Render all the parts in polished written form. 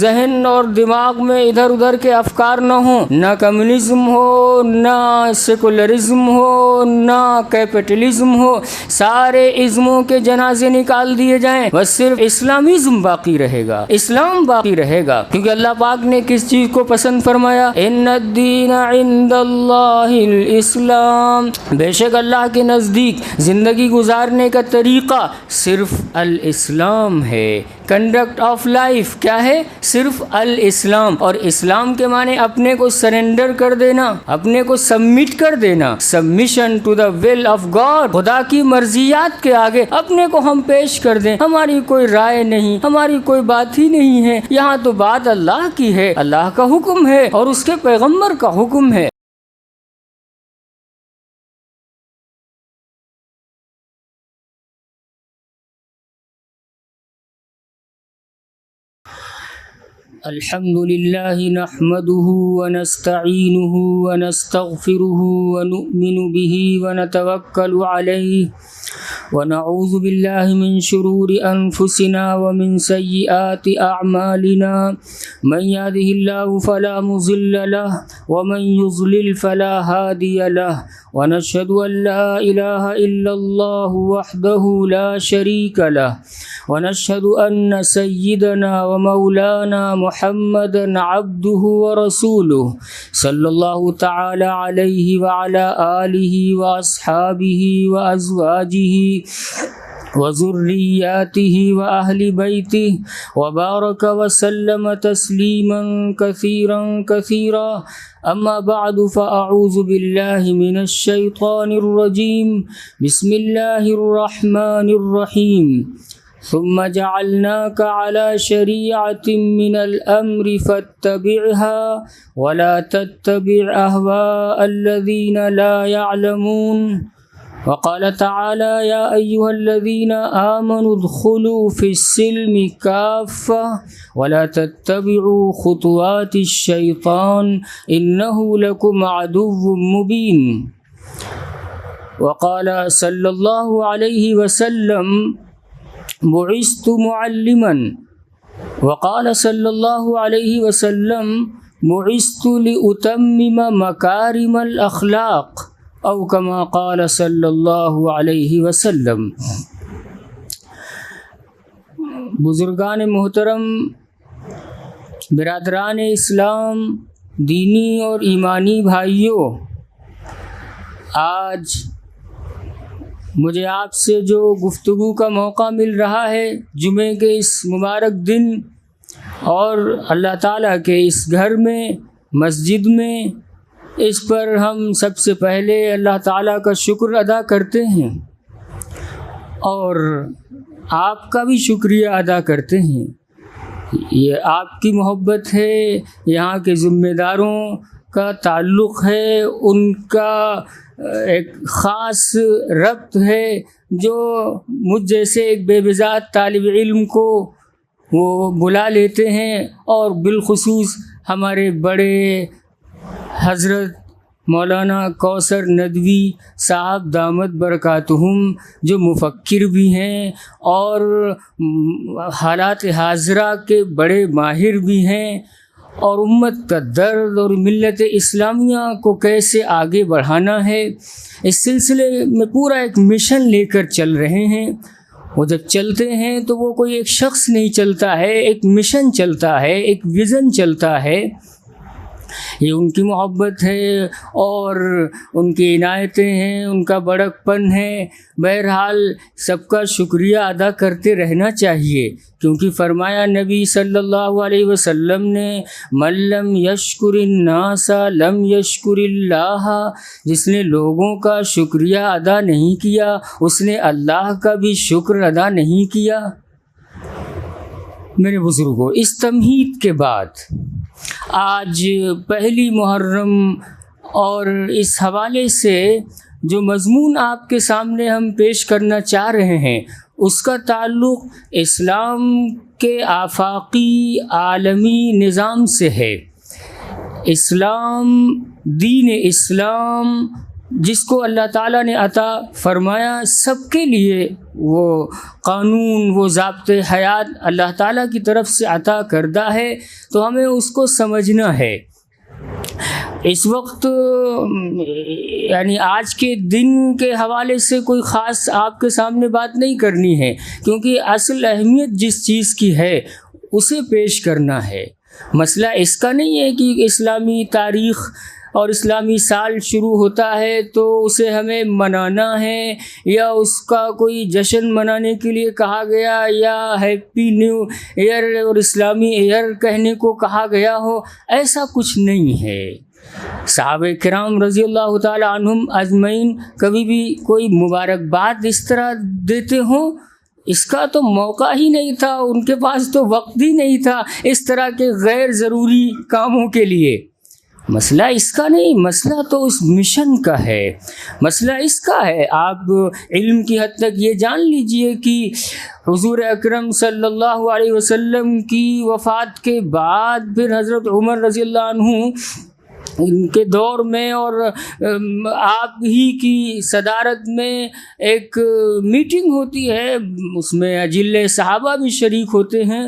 ذہن اور دماغ میں ادھر ادھر کے افکار نہ ہوں، نہ کمیونزم ہو، نہ سیکولرزم ہو، نہ کیپٹلزم ہو، سارے ازموں کے جنازے نکال دیے جائیں، بس صرف اسلامزم باقی رہے گا، اسلام باقی رہے گا، کیونکہ اللہ پاک نے کس چیز کو پسند فرمایا؟ ان الدین عند اللہ الاسلام، بے شک اللہ کے نزدیک زندگی گزارنے کا طریقہ صرف الاسلام ہے، کنڈکٹ آف لائف کیا ہے؟ صرف الاسلام۔ اور اسلام کے معنی اپنے کو سرنڈر کر دینا، اپنے کو سبمٹ کر دینا، submission to the will of God, خدا کی مرضیات کے آگے اپنے کو ہم پیش کر دیں، ہماری کوئی رائے نہیں، ہماری کوئی بات ہی نہیں ہے، یہاں تو بات اللہ کی ہے، اللہ کا حکم ہے اور اس کے پیغمبر کا حکم ہے۔ الحمد لله نحمده ونستعينه ونستغفره ونؤمن به ونتوكل عليه ونعوذ بالله من شرور أنفسنا ومن سيئات أعمالنا، من يهده الله فلا مضل له ومن يضلل فلا هادي له، ونشهد أن لا إله إلا الله وحده لا شريك له، ونشهد أن سيدنا ومولانا محمدا عبده ورسوله صلى الله تعالى عليه وعلى آله وأصحابه وأزواجه وذرياته وأهل بيته وبارك وسلم تسليما كثيرا كثيرا، أما بعد فأعوذ بالله من الشيطان الرجيم، بسم الله الرحمن الرحيم، ثم جعلناك على شريعة من الأمر فاتبعها ولا تتبع أهواء الذين لا يعلمون، وقال تعالى يا أيها الذين آمنوا ادخلوا في السلم كافة ولا تتبعوا خطوات الشيطان إنه لكم عدو مبين، وقال صلى الله عليه وسلم بعثت معلما، وقال صلى الله عليه وسلم بعثت لأتمم مكارم الأخلاق، او كما قال صلی اللہ علیہ وسلم۔ بزرگان محترم، برادران اسلام، دینی اور ایمانی بھائیوں، آج مجھے آپ سے جو گفتگو کا موقع مل رہا ہے جمعے کے اس مبارک دن، اور اللہ تعالیٰ کے اس گھر میں، مسجد میں، اس پر ہم سب سے پہلے اللہ تعالیٰ کا شکر ادا کرتے ہیں اور آپ کا بھی شکریہ ادا کرتے ہیں۔ یہ آپ کی محبت ہے، یہاں کے ذمہ داروں کا تعلق ہے، ان کا ایک خاص ربط ہے جو مجھ جیسے ایک بے بذات طالب علم کو وہ بلا لیتے ہیں، اور بالخصوص ہمارے بڑے حضرت مولانا کوثر ندوی صاحب دامت برکاتہم، جو مفکر بھی ہیں اور حالات حاضرہ کے بڑے ماہر بھی ہیں، اور امت کا درد اور ملت اسلامیہ کو کیسے آگے بڑھانا ہے اس سلسلے میں پورا ایک مشن لے کر چل رہے ہیں۔ وہ جب چلتے ہیں تو وہ کوئی ایک شخص نہیں چلتا ہے، ایک مشن چلتا ہے، ایک ویژن چلتا ہے۔ یہ ان کی محبت ہے اور ان کی عنایتیں ہیں، ان کا بڑکپن ہے۔ بہرحال سب کا شکریہ ادا کرتے رہنا چاہیے، کیونکہ فرمایا نبی صلی اللہ علیہ وسلم نے، من لم یشکر الناس لم یشکر اللہ، جس نے لوگوں کا شکریہ ادا نہیں کیا اس نے اللہ کا بھی شکر ادا نہیں کیا۔ میرے بزرگوں، اس تمہید کے بعد آج پہلی محرم اور اس حوالے سے جو مضمون آپ کے سامنے ہم پیش کرنا چاہ رہے ہیں اس کا تعلق اسلام کے آفاقی عالمی نظام سے ہے۔ اسلام، دین اسلام جس کو اللہ تعالیٰ نے عطا فرمایا، سب کے لیے وہ قانون، وہ ضابطۂ حیات اللہ تعالیٰ کی طرف سے عطا کردہ ہے، تو ہمیں اس کو سمجھنا ہے۔ اس وقت یعنی آج کے دن کے حوالے سے کوئی خاص آپ کے سامنے بات نہیں کرنی ہے، کیونکہ اصل اہمیت جس چیز کی ہے اسے پیش کرنا ہے۔ مسئلہ اس کا نہیں ہے کہ اسلامی تاریخ اور اسلامی سال شروع ہوتا ہے تو اسے ہمیں منانا ہے، یا اس کا کوئی جشن منانے کے لیے کہا گیا، یا ہیپی نیو ایئر اور اسلامی ایئر کہنے کو کہا گیا ہو، ایسا کچھ نہیں ہے۔ صحابہ کرام رضی اللہ تعالی عنہم اجمعین کبھی بھی کوئی مبارکباد اس طرح دیتے ہوں، اس کا تو موقع ہی نہیں تھا، ان کے پاس تو وقت ہی نہیں تھا اس طرح کے غیر ضروری کاموں کے لیے۔ مسئلہ اس کا نہیں، مسئلہ تو اس مشن کا ہے، مسئلہ اس کا ہے۔ آپ علم کی حد تک یہ جان لیجئے کہ حضور اکرم صلی اللہ علیہ وسلم کی وفات کے بعد پھر حضرت عمر رضی اللہ عنہ ان کے دور میں اور آپ ہی کی صدارت میں ایک میٹنگ ہوتی ہے، اس میں اجل صحابہ بھی شریک ہوتے ہیں،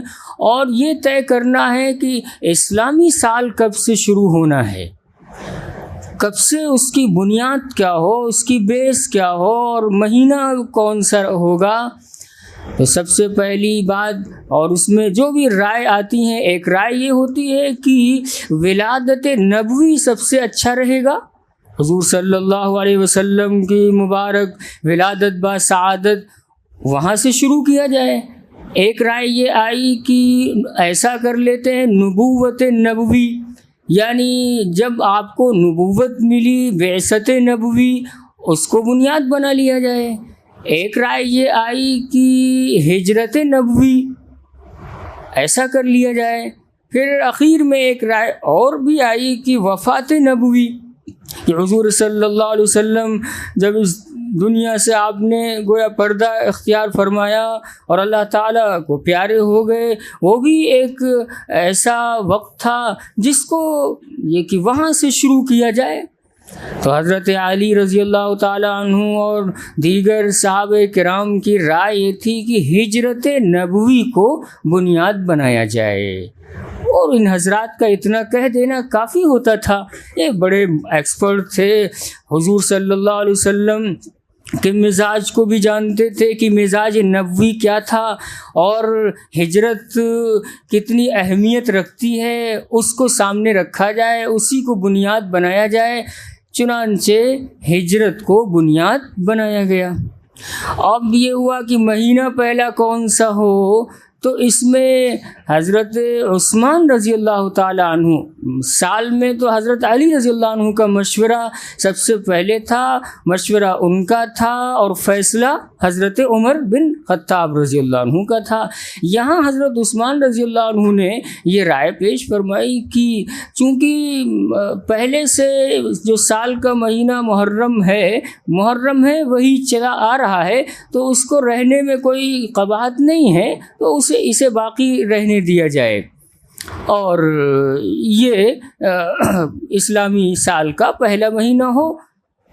اور یہ طے کرنا ہے کہ اسلامی سال کب سے شروع ہونا ہے، کب سے اس کی بنیاد کیا ہو، اس کی بیس کیا ہو، اور مہینہ کون سا ہوگا۔ تو سب سے پہلی بات، اور اس میں جو بھی رائے آتی ہیں، ایک رائے یہ ہوتی ہے کہ ولادت نبوی سب سے اچھا رہے گا، حضور صلی اللہ علیہ وسلم کی مبارک ولادت با سعادت وہاں سے شروع کیا جائے۔ ایک رائے یہ آئی کہ ایسا کر لیتے ہیں نبوت نبوی، یعنی جب آپ کو نبوت ملی، بعثت نبوی، اس کو بنیاد بنا لیا جائے۔ ایک رائے یہ آئی کہ ہجرت نبوی، ایسا کر لیا جائے۔ پھر اخیر میں ایک رائے اور بھی آئی کہ وفات نبوی، کہ حضور صلی اللہ علیہ وسلم جب اس دنیا سے آپ نے گویا پردہ اختیار فرمایا اور اللہ تعالیٰ کو پیارے ہو گئے، وہ بھی ایک ایسا وقت تھا جس کو یہ کہ وہاں سے شروع کیا جائے۔ تو حضرت علی رضی اللہ تعالیٰ عنہ اور دیگر صحابہ کرام کی رائے یہ تھی کہ ہجرت نبوی کو بنیاد بنایا جائے، اور ان حضرات کا اتنا کہہ دینا کافی ہوتا تھا۔ یہ بڑے ایکسپرٹ تھے، حضور صلی اللہ علیہ وسلم کے مزاج کو بھی جانتے تھے کہ مزاج نبوی کیا تھا، اور ہجرت کتنی اہمیت رکھتی ہے اس کو سامنے رکھا جائے، اسی کو بنیاد بنایا جائے۔ چنانچہ ہجرت کو بنیاد بنایا گیا۔ اب یہ ہوا کہ مہینہ پہلا کون سا ہو، تو اس میں حضرت عثمان رضی اللہ تعالیٰ عنہ، سال میں تو حضرت علی رضی اللہ عنہ کا مشورہ سب سے پہلے تھا، مشورہ ان کا تھا، اور فیصلہ حضرت عمر بن خطاب رضی اللہ عنہ کا تھا۔ یہاں حضرت عثمان رضی اللہ عنہ نے یہ رائے پیش فرمائی کہ چونکہ پہلے سے جو سال کا مہینہ محرم ہے وہی چلا آ رہا ہے، تو اس کو رہنے میں کوئی قباحت نہیں ہے، تو اسے باقی رہنے دیا جائے، اور یہ اسلامی سال کا پہلا مہینہ ہو۔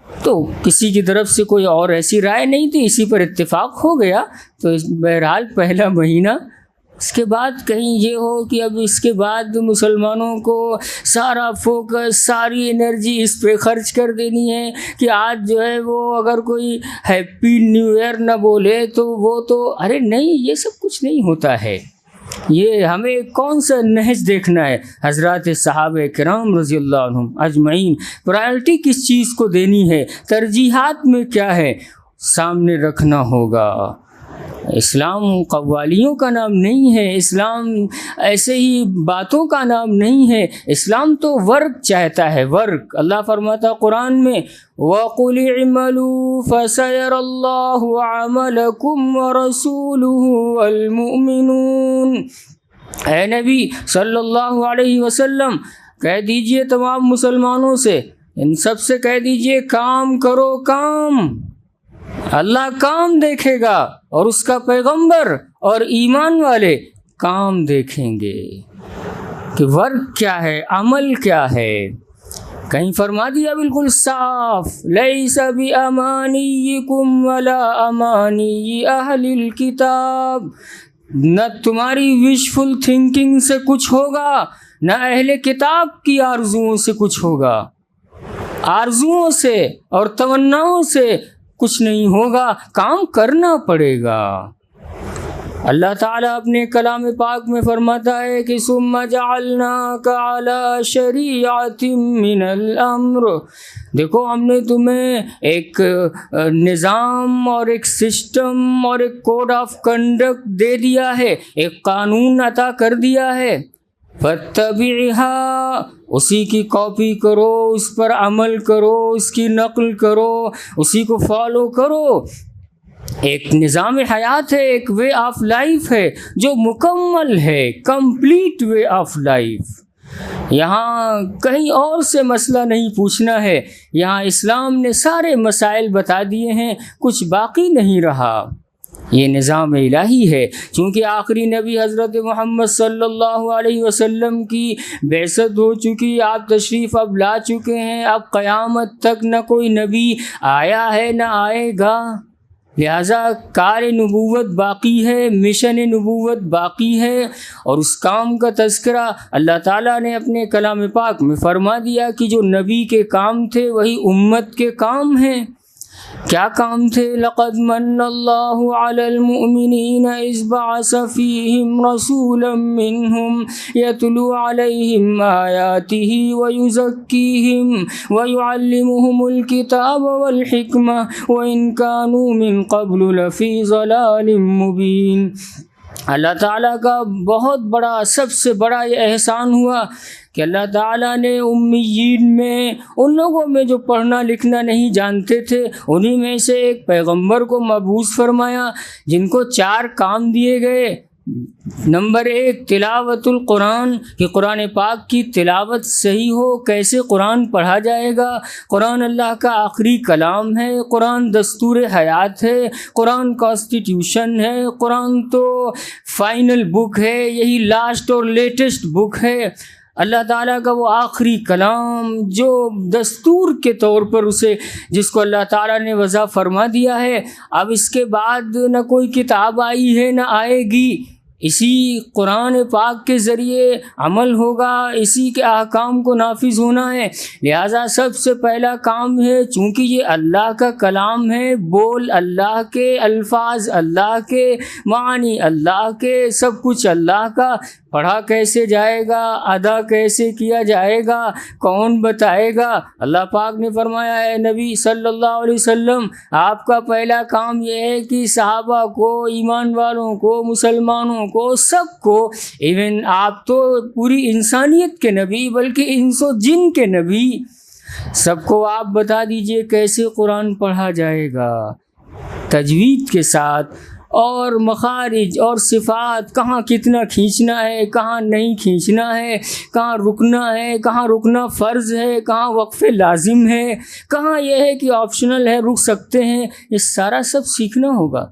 تو کسی کی طرف سے کوئی اور ایسی رائے نہیں تھی، اسی پر اتفاق ہو گیا۔ تو بہرحال پہلا مہینہ، اس کے بعد کہیں یہ ہو کہ اب اس کے بعد مسلمانوں کو سارا فوکس، ساری انرجی اس پہ خرچ کر دینی ہے کہ آج جو ہے وہ اگر کوئی ہیپی نیو ایئر نہ بولے تو وہ تو ارے نہیں، یہ سب کچھ نہیں ہوتا ہے۔ یہ ہمیں کون سا نہج دیکھنا ہے؟ حضرات صحابہ کرام رضی اللہ عنہم اجمعین پرائرٹی کس چیز کو دینی ہے، ترجیحات میں کیا ہے، سامنے رکھنا ہوگا۔ اسلام قوالیوں کا نام نہیں ہے، اسلام ایسے ہی باتوں کا نام نہیں ہے، اسلام تو ورک چاہتا ہے، ورک۔ اللہ فرماتا قرآن میں وَقُلِ اعْمَلُوا فَسَيَرَى اللَّهُ عَمَلَكُمْ وَرَسُولُهُ وَالْمُؤْمِنُونَ۔ اے نبی صلی اللہ علیہ وسلم کہہ دیجئے تمام مسلمانوں سے، ان سب سے کہہ دیجئے کام کرو، کام، اللہ کام دیکھے گا، اور اس کا پیغمبر اور ایمان والے کام دیکھیں گے کہ ورک کیا ہے، عمل کیا ہے۔ کہیں فرما دیا بالکل صاف، لیس بِأَمَانِيِّكُمْ وَلَا أَمَانِيِّ أَهْلِ الْكِتَابِ، نہ تمہاری وشفل تھنکنگ سے کچھ ہوگا، نہ اہل کتاب کی آرزوؤں سے کچھ ہوگا۔ آرزوؤں سے اور تمناؤں سے کچھ نہیں ہوگا، کام کرنا پڑے گا۔ اللہ تعالیٰ اپنے کلام پاک میں فرماتا ہے کہ ثم جعلناک علی شریعۃ من الامر، دیکھو ہم نے تمہیں ایک نظام اور ایک سسٹم اور ایک کوڈ آف کنڈکٹ دے دیا ہے، ایک قانون عطا کر دیا ہے، فاتبعھا، اسی کی کاپی کرو، اس پر عمل کرو، اس کی نقل کرو، اسی کو فالو کرو۔ ایک نظام حیات ہے، ایک وے آف لائف ہے جو مکمل ہے، کمپلیٹ وے آف لائف۔ یہاں کہیں اور سے مسئلہ نہیں پوچھنا ہے، یہاں اسلام نے سارے مسائل بتا دیے ہیں، کچھ باقی نہیں رہا۔ یہ نظام الہی ہے، چونکہ آخری نبی حضرت محمد صلی اللہ علیہ وسلم کی بعثت ہو چکی، آپ تشریف اب لا چکے ہیں، اب قیامت تک نہ کوئی نبی آیا ہے نہ آئے گا، لہٰذا کار نبوت باقی ہے، مشن نبوت باقی ہے، اور اس کام کا تذکرہ اللہ تعالیٰ نے اپنے کلام پاک میں فرما دیا کہ جو نبی کے کام تھے وہی امت کے کام ہیں۔ کیا کام تھے؟ لقد من اللہ علی المؤمنین اذ بعث فیہم رسولا منہم یتلو علیہم آیاتہ ویزکیہم ویعلمہم الکتاب والحکمہ وإن کانوا من قبل لفی ضلال مبین۔ اللہ تعالیٰ کا بہت بڑا، سب سے بڑا یہ احسان ہوا کہ اللہ تعالیٰ نے امیین میں، ان لوگوں میں جو پڑھنا لکھنا نہیں جانتے تھے، انہی میں سے ایک پیغمبر کو مبعوث فرمایا جن کو 4 کام دیے گئے۔ نمبر 1 تلاوت القرآن، کہ قرآن پاک کی تلاوت صحیح ہو، کیسے قرآن پڑھا جائے گا؟ قرآن اللہ کا آخری کلام ہے، قرآن دستور حیات ہے، قرآن کانسٹیٹیوشن ہے، قرآن تو فائنل بک ہے، یہی لاسٹ اور لیٹسٹ بک ہے، اللہ تعالیٰ کا وہ آخری کلام جو دستور کے طور پر اسے، جس کو اللہ تعالیٰ نے وضع فرما دیا ہے۔ اب اس کے بعد نہ کوئی کتاب آئی ہے نہ آئے گی، اسی قرآن پاک کے ذریعے عمل ہوگا، اسی کے احکام کو نافذ ہونا ہے۔ لہٰذا سب سے پہلا کام ہے، چونکہ یہ اللہ کا کلام ہے، بول اللہ کے، الفاظ اللہ کے، معنی اللہ کے، سب کچھ اللہ کا، پڑھا کیسے جائے گا، ادا کیسے کیا جائے گا، کون بتائے گا؟ اللہ پاک نے فرمایا ہے نبی صلی اللہ علیہ وسلم، آپ کا پہلا کام یہ ہے کہ صحابہ کو، ایمان والوں کو، مسلمانوں کو، سب کو، ایون آپ تو پوری انسانیت کے نبی بلکہ انس و جن کے نبی، سب کو آپ بتا دیجئے کیسے قرآن پڑھا جائے گا، تجوید کے ساتھ، اور مخارج اور صفات، کہاں کتنا کھینچنا ہے، کہاں نہیں کھینچنا ہے، کہاں رکنا ہے، کہاں رکنا فرض ہے، کہاں وقف لازم ہے، کہاں یہ ہے کہ آپشنل ہے، رک سکتے ہیں، یہ سارا سب سیکھنا ہوگا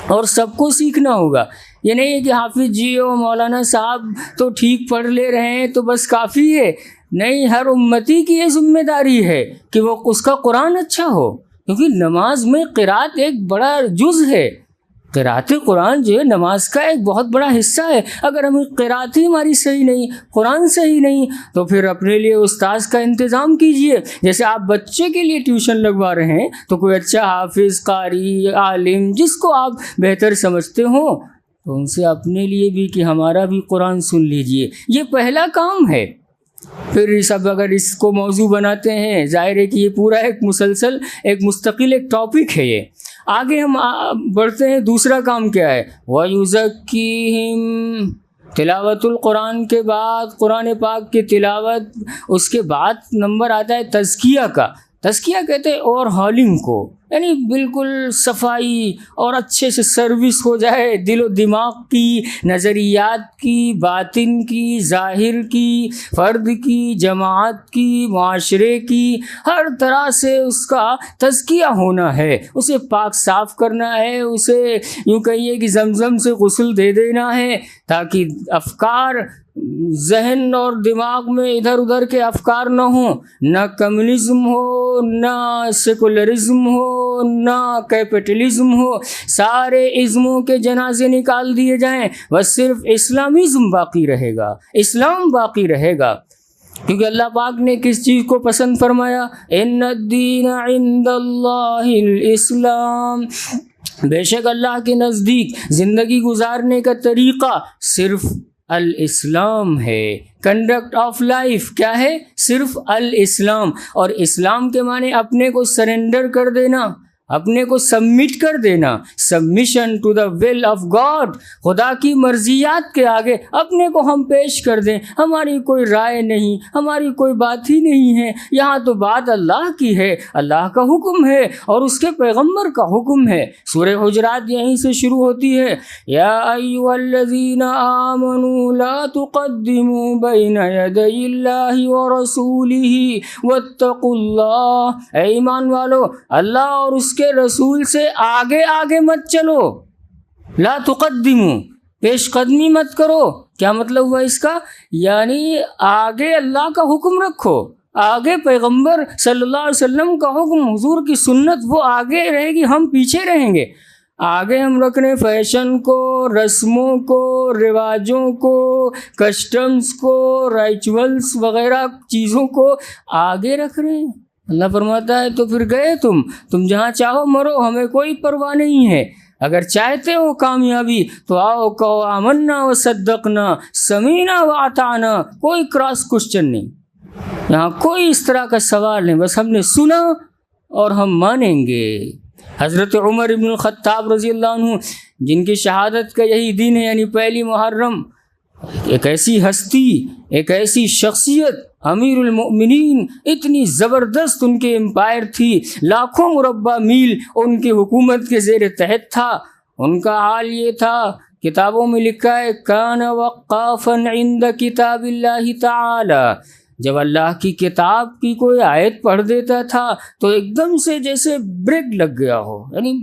اور سب کو سیکھنا ہوگا۔ یہ نہیں ہے کہ حافظ جی اور مولانا صاحب تو ٹھیک پڑھ لے رہے ہیں تو بس کافی ہے، نہیں، ہر امتی کی یہ ذمہ داری ہے کہ وہ اس کا قرآن اچھا ہو، کیونکہ نماز میں قرات ایک بڑا جز ہے، قرات قرآن جو ہے نماز کا ایک بہت بڑا حصہ ہے۔ اگر ہمیں قرات ہی ہماری صحیح نہیں، قرآن صحیح نہیں، تو پھر اپنے لیے استاذ کا انتظام کیجئے۔ جیسے آپ بچے کے لیے ٹیوشن لگوا رہے ہیں تو کوئی اچھا حافظ، قاری، عالم، جس کو آپ بہتر سمجھتے ہوں، تو ان سے اپنے لیے بھی کہ ہمارا بھی قرآن سن لیجئے، یہ پہلا کام ہے۔ پھر سب اگر اس کو موضوع بناتے ہیں، ظاہر ہے کہ یہ پورا ایک مسلسل، ایک مستقل ایک ٹاپک ہے۔ یہ آگے ہم بڑھتے ہیں، دوسرا کام کیا ہے؟ وَيُزَكِّيهِمْ، تلاوت القرآن کے بعد، قرآن پاک کی تلاوت، اس کے بعد نمبر آتا ہے تزکیہ کا۔ تزکیہ کہتے ہیں اوور ہالنگ کو، یعنی بالکل صفائی اور اچھے سے سروس ہو جائے دل و دماغ کی، نظریات کی، باطن کی، ظاہر کی، فرد کی، جماعت کی، معاشرے کی، ہر طرح سے اس کا تزکیہ ہونا ہے، اسے پاک صاف کرنا ہے، اسے یوں کہیے کہ زمزم سے غسل دے دینا ہے، تاکہ افکار ذہن اور دماغ میں ادھر ادھر کے افکار نہ ہوں، نہ کمیونزم ہو، نہ سیکولرزم ہو، نہ کیپٹلزم ہو، سارے ازموں کے جنازے نکال دیے جائیں، بس صرف اسلامیزم باقی رہے گا، اسلام باقی رہے گا۔ کیونکہ اللہ پاک نے کس چیز کو پسند فرمایا؟ ان الدین عند اللہ الاسلام، بے شک اللہ کے نزدیک زندگی گزارنے کا طریقہ صرف الاسلام ہے۔ کنڈکٹ آف لائف کیا ہے؟ صرف الاسلام۔ اور اسلام کے معنی اپنے کو سرنڈر کر دینا، اپنے کو سبمٹ کر دینا، submission to the will of God, خدا کی مرضیات کے آگے اپنے کو ہم پیش کر دیں، ہماری کوئی رائے نہیں، ہماری کوئی بات ہی نہیں ہے، یہاں تو بات اللہ کی ہے، اللہ کا حکم ہے اور اس کے پیغمبر کا حکم ہے۔ سورہ حجرات یہیں سے شروع ہوتی ہے، یا ایھا الذین آمنوا لا تقدموا بین یدی اللہ ورسولہ واتقوا اللہ، اے ایمان والو اللہ اور اس کے رسول سے آگے آگے مت چلو، لا تقدمو، پیش قدمی مت کرو۔ کیا مطلب ہوا اس کا؟ یعنی آگے اللہ کا حکم رکھو، آگے پیغمبر صلی اللہ علیہ وسلم کا حکم، حضور کی سنت وہ آگے رہے گی، ہم پیچھے رہیں گے۔ آگے ہم رکھ رہے ہیں فیشن کو، رسموں کو، رواجوں کو، کسٹمز کو، ریچولز وغیرہ چیزوں کو آگے رکھ رہے ہیں۔ اللہ فرماتا ہے تو پھر گئے تم جہاں چاہو مرو، ہمیں کوئی پرواہ نہیں ہے۔ اگر چاہتے ہو کامیابی تو آؤ کہو آمنا و صدقنا سمینا و اطعنا، کوئی کراس کوشچن نہیں، یہاں کوئی اس طرح کا سوال نہیں، بس ہم نے سنا اور ہم مانیں گے۔ حضرت عمر بن الخطاب رضی اللہ عنہ، جن کی شہادت کا یہی دن ہے، یعنی پہلی محرم، ایک ایسی ہستی، ایک ایسی شخصیت، امیر المؤمنین، اتنی زبردست ان کے امپائر تھی، لاکھوں مربع میل ان کی حکومت کے زیر تحت تھا۔ ان کا حال یہ تھا، کتابوں میں لکھا ہے کان وقافا عند کتاب اللہ تعالی، جب اللہ کی کتاب کی کوئی آیت پڑھ دیتا تھا تو ایک دم سے جیسے بریک لگ گیا ہو، یعنی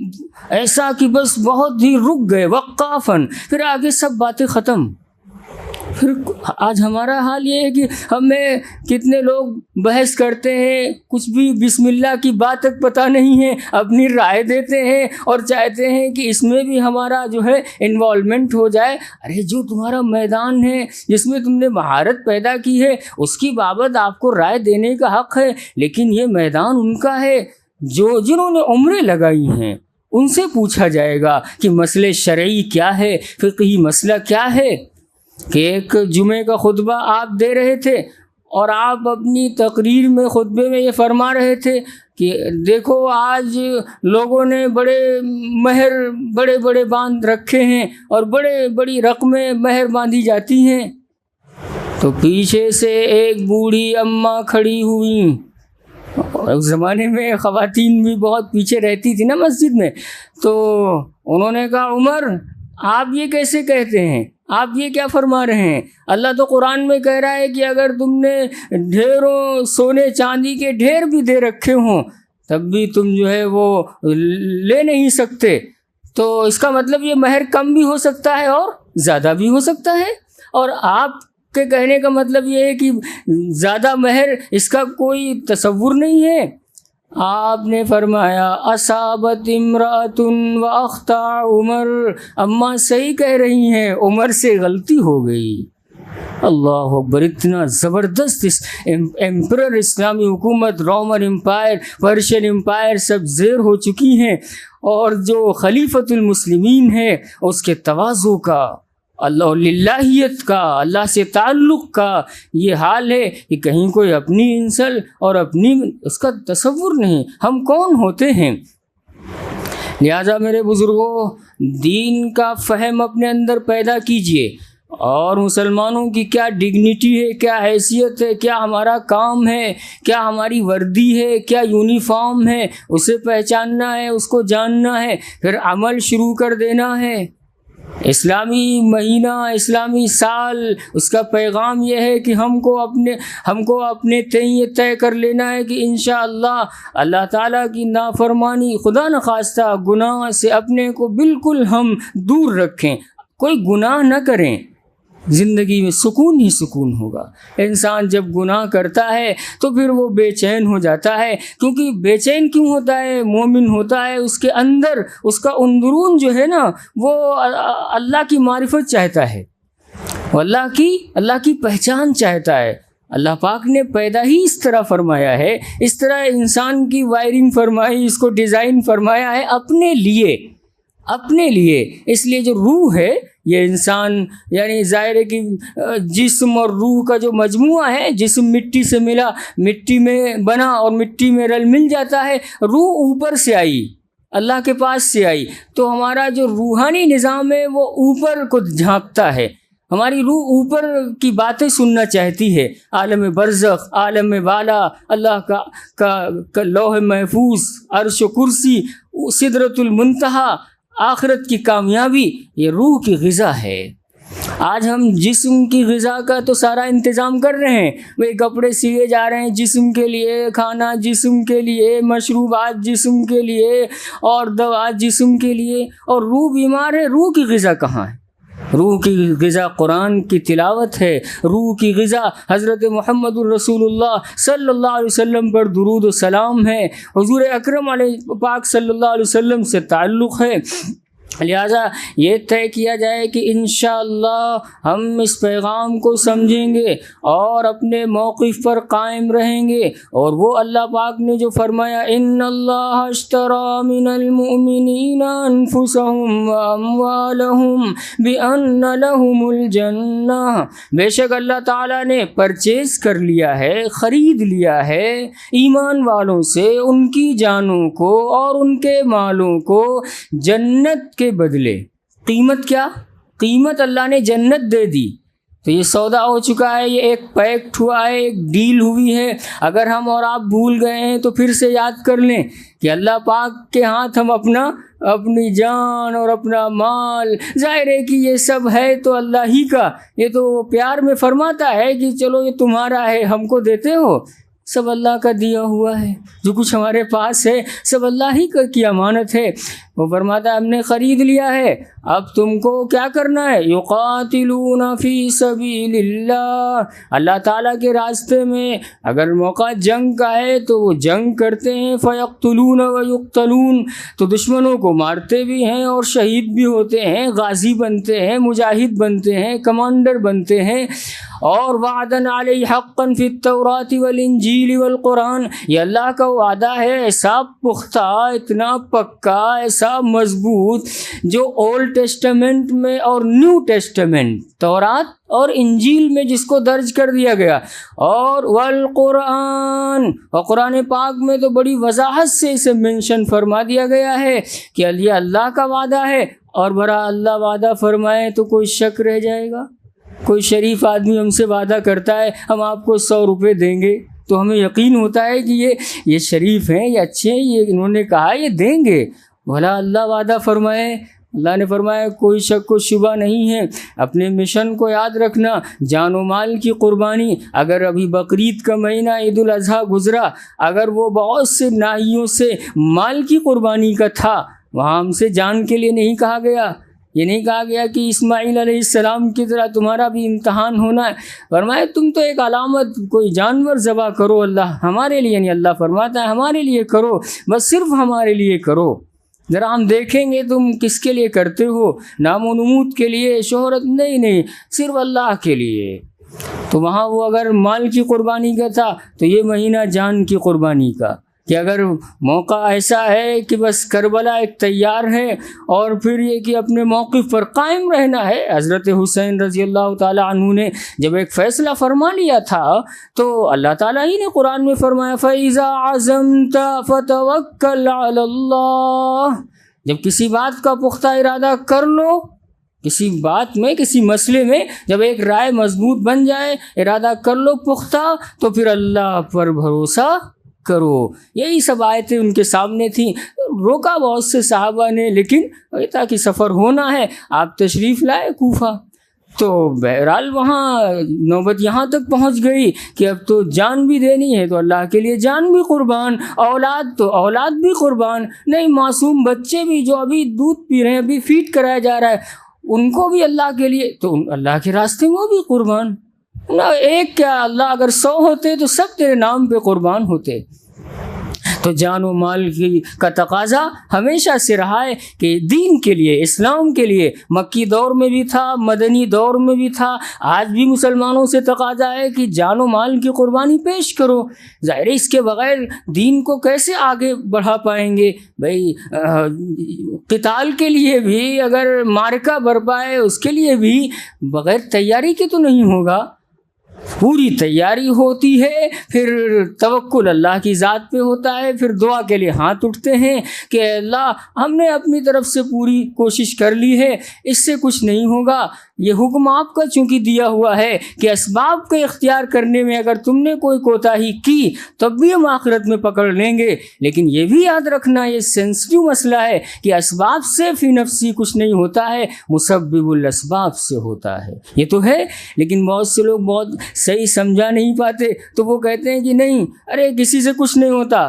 ایسا کہ بس بہت ہی رک گئے، وقافاً، پھر آگے سب باتیں ختم۔ پھر آج ہمارا حال یہ ہے کہ ہمیں کتنے لوگ بحث کرتے ہیں، کچھ بھی بسم اللہ کی بات تک پتہ نہیں ہے، اپنی رائے دیتے ہیں اور چاہتے ہیں کہ اس میں بھی ہمارا جو ہے انوالومنٹ ہو جائے۔ ارے جو تمہارا میدان ہے، جس میں تم نے مہارت پیدا کی ہے، اس کی بابت آپ کو رائے دینے کا حق ہے، لیکن یہ میدان ان کا ہے جنہوں نے عمریں لگائی ہیں، ان سے پوچھا جائے گا کہ مسئلے شرعی کیا ہے، فقہی مسئلہ کیا ہے۔ کہ ایک جمعے کا خطبہ آپ دے رہے تھے اور آپ اپنی تقریر میں، خطبے میں یہ فرما رہے تھے کہ دیکھو آج لوگوں نے بڑے بڑے باندھ رکھے ہیں اور بڑی رقمیں مہر باندھی جاتی ہیں، تو پیچھے سے ایک بوڑھی اماں کھڑی ہوئیں۔ اس زمانے میں خواتین بھی بہت پیچھے رہتی تھی نا مسجد میں، تو انہوں نے کہا عمر آپ یہ کیسے کہتے ہیں، آپ یہ کیا فرما رہے ہیں؟ اللہ تو قرآن میں کہہ رہا ہے کہ اگر تم نے ڈھیروں سونے چاندی کے ڈھیر بھی دے رکھے ہوں تب بھی تم جو ہے وہ لے نہیں سکتے، تو اس کا مطلب یہ مہر کم بھی ہو سکتا ہے اور زیادہ بھی ہو سکتا ہے، اور آپ کے کہنے کا مطلب یہ ہے کہ زیادہ مہر اس کا کوئی تصور نہیں ہے۔ آپ نے فرمایا اصابت امرأۃ واخطا عمر، اماں صحیح کہہ رہی ہیں، عمر سے غلطی ہو گئی۔ اللہ اکبر، اتنا زبردست ایمپرر، اسلامی حکومت، رومن امپائر، پرشین امپائر سب زیر ہو چکی ہیں، اور جو خلیفۃ المسلمین ہے اس کے تواضع کا، اللہ للہیت کا، اللہ سے تعلق کا یہ حال ہے کہ کہیں کوئی اپنی انسل اور اپنی اس کا تصور نہیں، ہم کون ہوتے ہیں۔ لہذا میرے بزرگوں، دین کا فہم اپنے اندر پیدا کیجئے، اور مسلمانوں کی کیا ڈگنیٹی ہے، کیا حیثیت ہے، کیا ہمارا کام ہے، کیا ہماری وردی ہے، کیا یونیفارم ہے، اسے پہچاننا ہے، اس کو جاننا ہے، پھر عمل شروع کر دینا ہے۔ اسلامی مہینہ، اسلامی سال، اس کا پیغام یہ ہے کہ ہم کو اپنے یہ طے کر لینا ہے کہ انشاءاللہ اللہ تعالیٰ کی نافرمانی، خدا نخواستہ گناہ سے اپنے کو بالکل ہم دور رکھیں، کوئی گناہ نہ کریں۔ زندگی میں سکون ہی سکون ہوگا۔ انسان جب گناہ کرتا ہے تو پھر وہ بے چین ہو جاتا ہے، کیونکہ بے چین کیوں ہوتا ہے؟ مومن ہوتا ہے، اس کے اندر اس کا اندرون جو ہے نا وہ اللہ کی معرفت چاہتا ہے، اللہ کی پہچان چاہتا ہے۔ اللہ پاک نے پیدا ہی اس طرح فرمایا ہے، اس طرح انسان کی وائرنگ فرمائی، اس کو ڈیزائن فرمایا ہے اپنے لیے۔ اس لیے جو روح ہے یہ انسان یعنی ظاہر ہے کہ جسم اور روح کا جو مجموعہ ہے، جسم مٹی سے ملا، مٹی میں بنا اور مٹی میں رل مل جاتا ہے، روح اوپر سے آئی، اللہ کے پاس سے آئی، تو ہمارا جو روحانی نظام ہے وہ اوپر کو جھانکتا ہے، ہماری روح اوپر کی باتیں سننا چاہتی ہے، عالم برزخ، عالم بالا، اللہ کا لوح محفوظ، عرش و کرسی، سدرۃ المنتہا، آخرت کی کامیابی، یہ روح کی غذا ہے۔ آج ہم جسم کی غذا کا تو سارا انتظام کر رہے ہیں، وہ کپڑے سیے جا رہے ہیں جسم کے لیے، کھانا جسم کے لیے، مشروبات جسم کے لیے، اور دوا جسم کے لیے، اور روح بیمار ہے۔ روح کی غذا کہاں ہے؟ روح کی غذا قرآن کی تلاوت ہے، روح کی غذا حضرت محمد الرسول اللہ صلی اللہ علیہ وسلم پر درود و سلام ہے، حضور اکرم علیہ پاک صلی اللہ علیہ وسلم سے تعلق ہے۔ لہٰذا یہ طے کیا جائے کہ انشاءاللہ ہم اس پیغام کو سمجھیں گے اور اپنے موقف پر قائم رہیں گے، اور وہ اللہ پاک نے جو فرمایا ان اللہ اشتری من المؤمنین انفسهم واموالهم بان لهم الجنہ، بے شک اللہ تعالیٰ نے پرچیز کر لیا ہے، خرید لیا ہے ایمان والوں سے ان کی جانوں کو اور ان کے مالوں کو جنت کے بدلے۔ قیمت کیا؟ قیمت اللہ نے جنت دے دی۔ تو یہ سودا ہو چکا ہے، یہ ایک پیکٹ ہوا ہے، ایک ڈیل ہوئی ہے۔ اگر ہم اور آپ بھول گئے ہیں تو پھر سے یاد کر لیں کہ اللہ پاک کے ہاتھ ہم اپنی جان اور اپنا مال، ظاہر ہے کہ یہ سب ہے تو اللہ ہی کا، یہ تو پیار میں فرماتا ہے کہ چلو یہ تمہارا ہے، ہم کو دیتے ہو، سب اللہ کا دیا ہوا ہے، جو کچھ ہمارے پاس ہے سب اللہ ہی کی امانت ہے۔ وہ فرماتا ہے ہم نے خرید لیا ہے، اب تم کو کیا کرنا ہے؟ یقاتلون فی سبیل اللہ، اللہ تعالیٰ کے راستے میں اگر موقع جنگ کا ہے تو وہ جنگ کرتے ہیں، فیقتلون ویقتلون، تو دشمنوں کو مارتے بھی ہیں اور شہید بھی ہوتے ہیں، غازی بنتے ہیں، مجاہد بنتے ہیں، کمانڈر بنتے ہیں۔ اور وعدن علیہ حقا فی التوراۃ والانجیل والقرآن، یہ اللہ کا وعدہ ہے ایسا پختہ، اتنا پکا، ایسا مضبوط، جو اولڈ ٹیسٹمنٹ میں اور نیو ٹیسٹمنٹ، تورات اور انجیل میں جس کو درج کر دیا گیا، اور والقرآن، اور قرآن پاک میں تو بڑی وضاحت سے اسے منشن فرما دیا گیا ہے کہ یہ اللہ کا وعدہ ہے، اور برا اللہ وعدہ فرمائے تو کوئی شک رہ جائے گا؟ کوئی شریف آدمی ہم سے وعدہ کرتا ہے ہم آپ کو 100 روپے دیں گے تو ہمیں یقین ہوتا ہے کہ یہ شریف ہیں، یہ اچھے ہیں، یہ انہوں نے کہا یہ دیں گے۔ بھلا اللہ وعدہ فرمائے، اللہ نے فرمایا کوئی شک و شبہ نہیں ہے، اپنے مشن کو یاد رکھنا، جان و مال کی قربانی۔ اگر ابھی بقرعید کا مہینہ عید الاضحیٰ گزرا، اگر وہ بہت سے ناحیوں سے مال کی قربانی کا تھا، وہاں ہم سے جان کے لیے نہیں کہا گیا، یہ نہیں کہا گیا کہ اسماعیل علیہ السلام کی طرح تمہارا بھی امتحان ہونا ہے۔ فرمایا تم تو ایک علامت، کوئی جانور ذبح کرو، اللہ ہمارے لیے، یعنی اللہ فرماتا ہے ہمارے لیے کرو، بس صرف ہمارے لیے کرو، ذرا ہم دیکھیں گے تم کس کے لیے کرتے ہو، نام و نمود کے لیے، شہرت نہیں، صرف اللہ کے لیے۔ تو وہاں وہ اگر مال کی قربانی کا تھا تو یہ مہینہ جان کی قربانی کا، کہ اگر موقع ایسا ہے کہ بس کربلا ایک تیار ہے، اور پھر یہ کہ اپنے موقف پر قائم رہنا ہے۔ حضرت حسین رضی اللہ تعالی عنہ نے جب ایک فیصلہ فرما لیا تھا تو اللہ تعالیٰ ہی نے قرآن میں فرمایا فَإِذَا عَزَمْتَ فَتَوَكَّلْ عَلَى اللَّهِ، جب کسی بات کا پختہ ارادہ کر لو، کسی بات میں، کسی مسئلے میں جب ایک رائے مضبوط بن جائے، ارادہ کر لو پختہ، تو پھر اللہ پر بھروسہ کرو۔ یہی سب آیتیں ان کے سامنے تھیں، روکا بہت سے صحابہ نے، لیکن تاکہ سفر ہونا ہے، آپ تشریف لائے کوفہ۔ تو بہرحال وہاں نوبت یہاں تک پہنچ گئی کہ اب تو جان بھی دینی ہے، تو اللہ کے لیے جان بھی قربان، اولاد تو اولاد بھی قربان، نہیں معصوم بچے بھی جو ابھی دودھ پی رہے ہیں، ابھی فیڈ کرایا جا رہا ہے، ان کو بھی اللہ کے لیے، تو اللہ کے راستے میں وہ بھی قربان نہ، ایک کیا اللہ اگر 100 ہوتے تو سب تیرے نام پہ قربان ہوتے۔ تو جان و مال کا تقاضا ہمیشہ سے رہا ہے کہ دین کے لیے، اسلام کے لیے، مکی دور میں بھی تھا، مدنی دور میں بھی تھا، آج بھی مسلمانوں سے تقاضا ہے کہ جان و مال کی قربانی پیش کرو۔ ظاہر ہے اس کے بغیر دین کو کیسے آگے بڑھا پائیں گے بھائی؟ قتال کے لیے بھی اگر معرکہ برپا ہے، اس کے لیے بھی بغیر تیاری کے تو نہیں ہوگا، پوری تیاری ہوتی ہے، پھر توکل اللہ کی ذات پہ ہوتا ہے، پھر دعا کے لیے ہاتھ اٹھتے ہیں کہ اللہ ہم نے اپنی طرف سے پوری کوشش کر لی ہے، اس سے کچھ نہیں ہوگا۔ یہ حکم آپ کا چونکہ دیا ہوا ہے کہ اسباب کا اختیار کرنے میں اگر تم نے کوئی کوتاہی کی تب بھی ہم آخرت میں پکڑ لیں گے، لیکن یہ بھی یاد رکھنا یہ سینسٹیو مسئلہ ہے کہ اسباب سے فی نفسی کچھ نہیں ہوتا ہے، مسبب الاسباب سے ہوتا ہے۔ یہ تو ہے، لیکن بہت سے لوگ بہت صحیح سمجھا نہیں پاتے، تو وہ کہتے ہیں کہ نہیں، ارے کسی سے کچھ نہیں ہوتا،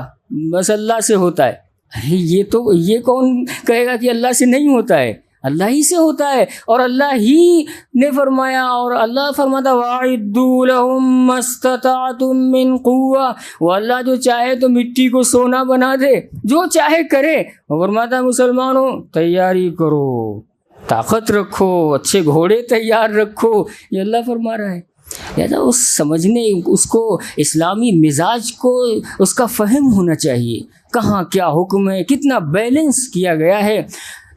بس اللہ سے ہوتا ہے۔ ارے یہ کون کہے گا کہ اللہ سے نہیں ہوتا ہے؟ اللہ ہی سے ہوتا ہے، اور اللہ ہی نے فرمایا، اور اللہ فرماتا وَأَعِدُّوا لَهُم مَّا اسْتَطَعْتُم مِّن قُوَّةٍ، وہ اللہ جو چاہے تو مٹی کو سونا بنا دے، جو چاہے کرے۔ وہ فرماتا مسلمانوں تیاری کرو، طاقت رکھو، اچھے گھوڑے تیار رکھو، یہ اللہ فرما رہا ہے۔ لہٰذا اس سمجھنے، اس کو اسلامی مزاج کو اس کا فہم ہونا چاہیے، کہاں کیا حکم ہے، کتنا بیلنس کیا گیا ہے۔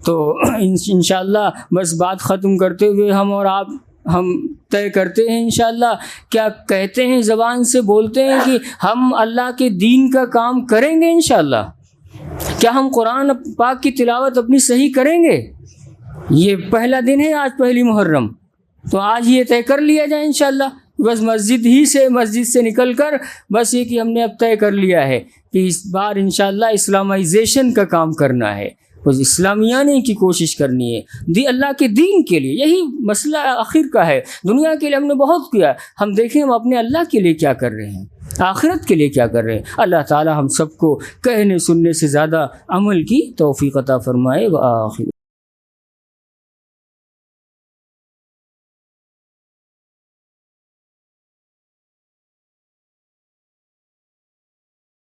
تو انشاءاللہ بس بات ختم کرتے ہوئے ہم طے کرتے ہیں انشاءاللہ، کیا کہتے ہیں، زبان سے بولتے ہیں کہ ہم اللہ کے دین کا کام کریں گے انشاءاللہ۔ کیا ہم قرآن پاک کی تلاوت اپنی صحیح کریں گے؟ یہ پہلا دن ہے آج، پہلی محرم، تو آج یہ طے کر لیا جائے انشاءاللہ۔ بس مسجد سے نکل کر بس یہ کہ ہم نے اب طے کر لیا ہے کہ اس بار انشاءاللہ اسلامائزیشن کا کام کرنا ہے، بس اسلامیانے کی کوشش کرنی ہے اللہ کے دین کے لیے۔ یہی مسئلہ آخر کا ہے۔ دنیا کے لیے ہم نے بہت کیا، ہم دیکھیں ہم اپنے اللہ کے لیے کیا کر رہے ہیں، آخرت کے لیے کیا کر رہے ہیں۔ اللہ تعالی ہم سب کو کہنے سننے سے زیادہ عمل کی توفیق عطا فرمائے۔ وآخر